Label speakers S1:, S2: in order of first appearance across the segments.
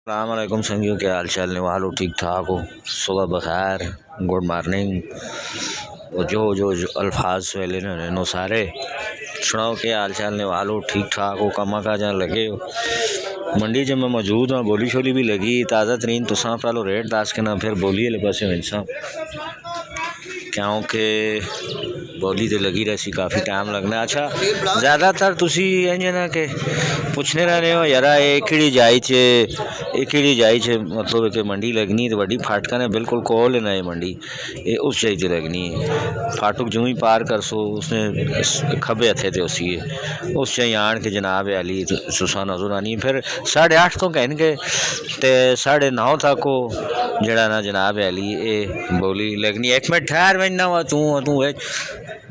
S1: अलैकुम संगियों, के हाल चाल ने वालों ठीक ठाक हो। सुबह बखैर, गुड मॉर्निंग। और जो अल्फाज वेले ने नो सारे सुनाओ के हाल चाल ने वालों ठीक ठाक हो। कमा का जहाँ लगे हो मंडी जब मैं मौजूद हूँ, बोली शोली भी लगी ताज़ा तरीन। तो सा पहलो रेट दस के ना फिर बोली वाले पासे इंसान क्योंकि बोली तो लगी रही काफ़ी टाइम लगना। अच्छा ज़्यादातर तुसी इंज ना के पूछने रहने हो यार एकड़ी जाई चे मतलब कि मंडी लगनी तो वड्डी फाटका ने बिल्कुल कोल ना ये मंडी ये उस चाहिए लगनी है। फाटक जूँ ही पार कर सो उसने खबे हथे थे उस चाहिए आन के जनाब अली सुसा नजर आनी। फिर 8:30 तो कहन के ते 9:30 तक को जड़ा ना जनाब अली ये बोली लगनी। एक मिनट ठहर वजना वा तू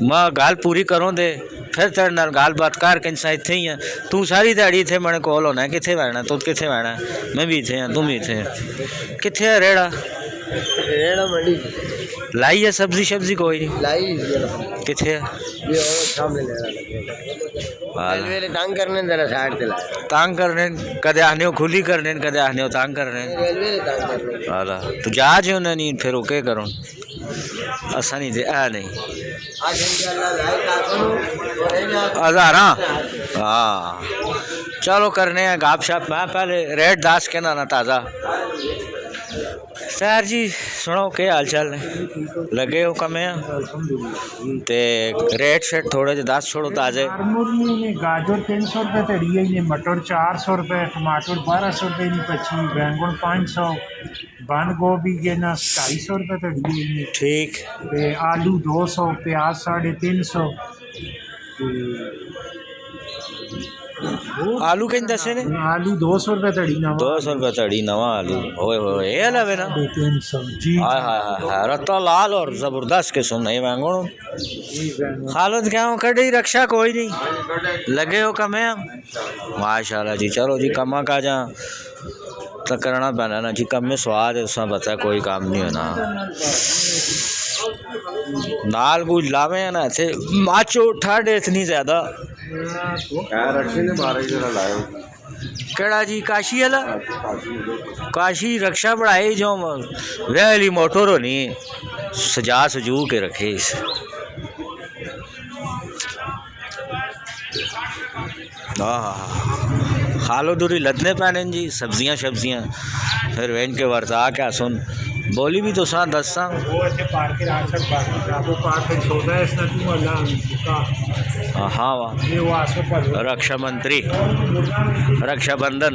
S1: मां गाल पूरी करों दे फिर तेरे नाल गाल बात कर के इत्थे ही है। तू सारी दिहाड़ी इत्थे मेरे कोल होना कित्थे बैठना तू कित्थे बैठना मैं भी इत्थे हाँ तू भी इत्थे कित्थे है रेड़ा
S2: मंडी
S1: लाई है सब्जी शब्जी कोई नहीं
S2: लाई
S1: कित्थे है
S2: रेलवे तंग करने जरा साइड ते ला
S1: तंग करने कदे आने हो खुली करने कदे आने हो तंग करने
S2: रेलवे तंग करने
S1: आला तू जा जो नहीं फिर ओके करो असा नहीं दे आ नहीं
S2: आज इंशाल्लाह लाइक
S1: हज़ारा हाँ चलो करने हैं गाप शाप। मैं पहले रेट 10 के ना ताज़ा सर जी सुनो के हाल चाल ने लगे हो कमे ते रेट शेट थोड़े जे 10 छोड़ो ताज़े।
S3: गाजर 300 रुपये तड़ी ने, मटर 400 रुपये, टमाटर 1200 रुपये ने, पची बैंगन 500, बंद गोभी के ना 250 रुपये तड़ी ने,
S1: ठीक
S3: ते आलू 200, प्याज 350।
S1: आलू कहीं दसे ने
S3: आलू 200 रुपये तड़ी नवा
S1: 200 रुपये तड़ी नवा आलू होए होए ये लवे ना
S3: 300 जी।
S1: हाय हाय हाय रत्ता लाल और ज़बरदस्त के सुन नहीं बैंगन हालत क्या हो कड़ी रक्षा कोई नहीं लगे हो कमे माशाल्लाह जी। चलो जी कमा का जा तो करना पैना ना जी कम में स्वाद है उसमें बता कोई काम नहीं होना नाल कुछ लावे ना थे माचो ठाडे इतनी ज़्यादा केड़ा जी काशी वाला काशी रक्षा बढ़ाई जो वैली मोटर होनी सजा सजू के रखे इस हालो दूरी लदने पैने जी सब्जियां शब्जियां फिर वेन के वर्ता क्या सुन बोली भी तो सा दस सा हाँ वाह रक्षा मंत्री रक्षाबंधन